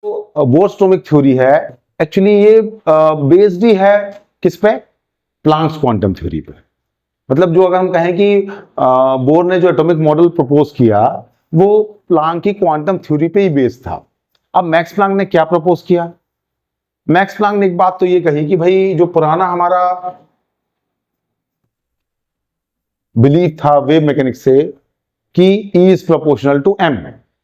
Bore-stomach theory है, actually ये based ही है किस पे? प्लैंक्स क्वांटम थ्योरी पे। मतलब जो अगर हम कहें कि बोर ने जो एटॉमिक मॉडल प्रपोज किया वो प्लैंक की क्वांटम थ्योरी पे ही बेस्ड था। अब मैक्स प्लैंक ने क्या प्रपोज किया? मैक्स प्लैंक ने एक बात तो ये कही कि भाई जो पुराना हमारा बिलीफ था वेव मैकेनिक्स से कि E is proportional to m,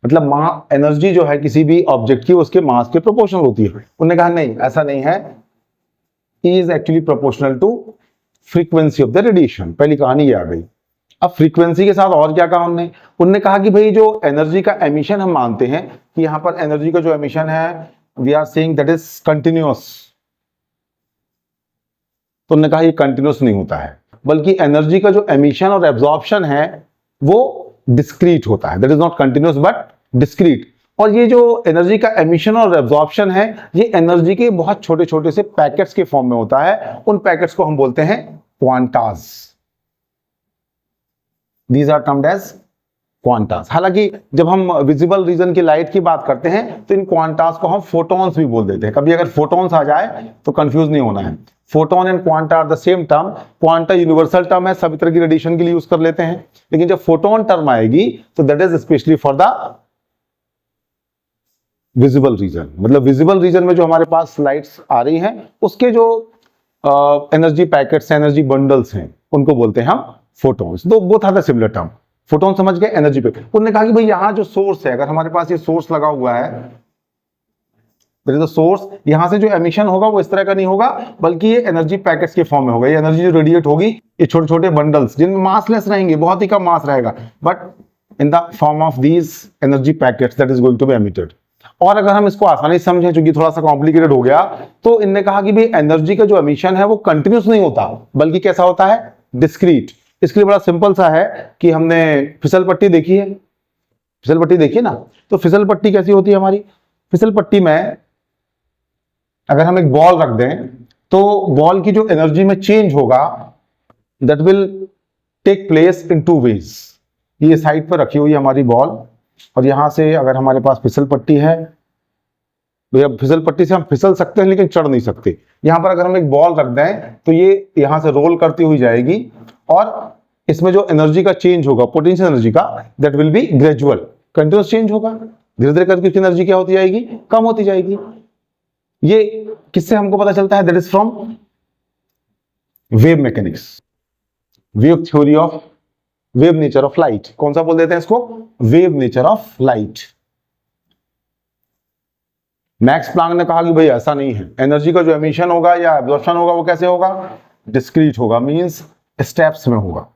मतलब एनर्जी जो है किसी भी ऑब्जेक्ट की उसके मास के प्रोपोर्शनल होती है। उन्होंने कहा नहीं, ऐसा नहीं है, E is actually proportional to frequency of the radiation. पहली कहानी ये आ गई। अब फ्रीक्वेंसी के साथ और क्या कहा उन्होंने कहा कि भाई जो एनर्जी का एमिशन हम मानते हैं कि यहां पर एनर्जी का जो एमिशन है we are saying that is continuous, तो उन्होंने कहा ये कंटिन्यूअस नहीं होता है, बल्कि एनर्जी का जो एमिशन और एब्जॉर्प्शन है वो डिस्क्रीट होता है। That is not continuous but discrete. और ये जो एनर्जी का एमिशन और एब्जॉर्प्शन है ये एनर्जी के बहुत छोटे छोटे से पैकेट्स के फॉर्म में होता है। उन पैकेट्स को हम बोलते हैं quantas. These are termed as quantas. हालांकि जब हम विजिबल रीजन की लाइट की बात करते हैं तो इन क्वांटास को हम फोटॉन्स भी बोल देते हैं। कभी अगर फोटॉन्स आ जाए तो कंफ्यूज नहीं होना है। Photon and quanta are the same term. Quanta universal term है, सभी तरह की रेडिएशन के लिए यूज कर लेते हैं, लेकिन जब फोटोन टर्म आएगी तो that is specially for the visible region. मतलब विजिबल रीजन में जो हमारे पास लाइट्स आ रही हैं उसके जो एनर्जी पैकेट्स, एनर्जी बंडल्स हैं उनको बोलते हैं हम फोटोन्स। दो both are the similar term. Photon समझ गए, एनर्जी पैकेट। उन्होंने कहा कि भाई यहां जो सोर्स है, अगर हमारे पास ये सोर्स लगा हुआ है सोर्स, यहां से जो एमिशन होगा वो इस तरह का नहीं होगा बल्कि ये एनर्जी पैकेट्स के फॉर्म में होगा। ये एनर्जी जो रेडिएट होगी ये छोटे छोटे बंडल्स जिनमें मासलेस रहेंगे, बहुत ही कम मास रहेगा, but in the form of these energy packets that is going to be emitted. और अगर हम इसको आसानी से समझें, चूंकि थोड़ा सा कॉम्प्लिकेटेड हो गया, तो इनने कहा कि भाई एनर्जी का जो एमिशन है वो कंटिन्यूस नहीं होता बल्कि कैसा होता है? डिस्क्रीट। इसके लिए बड़ा सिंपल सा है कि हमने फिसल पट्टी देखी है, फिसल पट्टी देखी ना, तो फिसल पट्टी कैसी होती है हमारी? फिसल पट्टी में अगर हम एक बॉल रख दें तो बॉल की जो एनर्जी में चेंज होगा that will take place in two ways. ये साइड पर रखी हुई है हमारी बॉल, और यहां से अगर हमारे पास फिसल पट्टी है तो फिसल पट्टी से हम फिसल सकते हैं लेकिन चढ़ नहीं सकते। यहां पर अगर हम एक बॉल रख दें तो ये यहां से रोल करती हुई जाएगी, और इसमें जो एनर्जी का चेंज होगा, पोटेंशियल एनर्जी का, that will be gradual, continuous change होगा। धीरे धीरे करके उसकी एनर्जी क्या होती जाएगी? कम होती जाएगी। ये किससे हमको पता चलता है? That is from wave mechanics, wave theory of wave nature of light. कौन सा बोल देते हैं इसको? Wave nature of light. Max Planck ने कहा कि भाई ऐसा नहीं है, एनर्जी का जो एमिशन होगा या एब्जॉर्प्शन होगा वो कैसे होगा? डिस्क्रीट होगा, मींस स्टेप्स में होगा।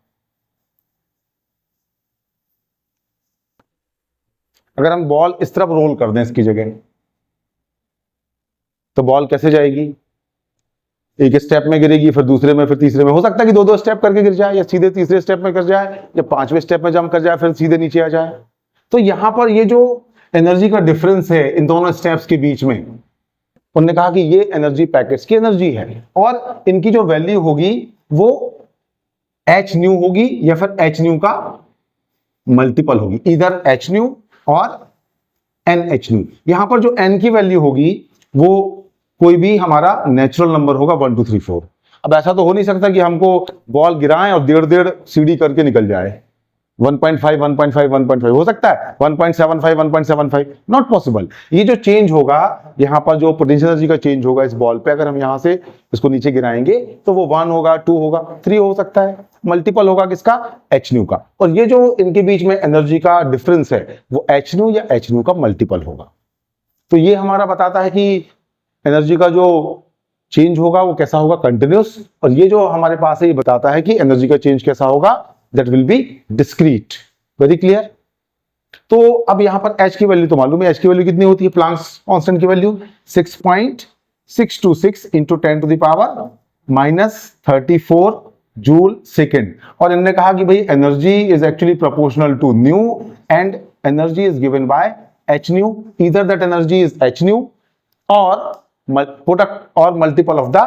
अगर हम बॉल इस तरफ रोल कर दें इसकी जगह, तो बॉल कैसे जाएगी? एक स्टेप में गिरेगी, फिर दूसरे में, फिर तीसरे में। हो सकता है कि दो दो स्टेप करके गिर जाए, या सीधे तीसरे स्टेप में गिर जाए, या पांचवें स्टेप में जंप कर जाए, फिर सीधे नीचे आ जाए। तो यहां पर ये जो एनर्जी का डिफरेंस है इन दोनों स्टेप्स के बीच में, उन्होंने कहा कि ये एनर्जी पैकेट्स की एनर्जी है, और इनकी जो वैल्यू होगी वो एच न्यू होगी या फिर एच न्यू का मल्टीपल होगी, इधर एच न्यू और एन एच न्यू। यहां पर जो एन की वैल्यू होगी वो कोई भी हमारा नेचुरल नंबर होगा 1 2 3 4। अब ऐसा तो हो नहीं सकता कि हमको बॉल गिराएं और 1.5 सीढ़ी करके निकल जाए। 1.5 1.5 1.5 हो सकता है, 1.75 1.75, नॉट पॉसिबल। ये जो चेंज होगा यहां पर, जो पोटेंशियल एनर्जी का चेंज होगा इस बॉल पे, अगर हम यहां से इसको नीचे गिराएंगे तो वो 1 होगा, 2 होगा, 3 हो सकता है, मल्टीपल होगा किसका? एच न्यू का। और ये जो इनके बीच में एनर्जी का डिफरेंस है वो एच न्यू या एच न्यू का मल्टीपल होगा। तो ये हमारा बताता है कि एनर्जी का जो चेंज होगा वो कैसा होगा? कंटिन्यूस। और ये जो हमारे पास है ये बताता है कि एनर्जी का चेंज कैसा होगा? That will be discrete. Very clear? तो अब यहां पर H की वैल्यू तो मालूम है, H की वैल्यू कितनी होती है? प्लैंक्स कांस्टेंट की value 6.626 into 10 to the power -34 joule second. और इन्होंने कहा कि भाई energy is actually proportional to nu, and energy is given by h nu. Either that energy is h nu or product or multiple of the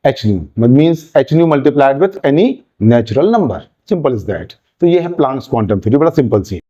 h nu, means h nu multiplied with any natural number. Simple is that. तो ये है Planck's quantum theory, बड़ा simple सी है।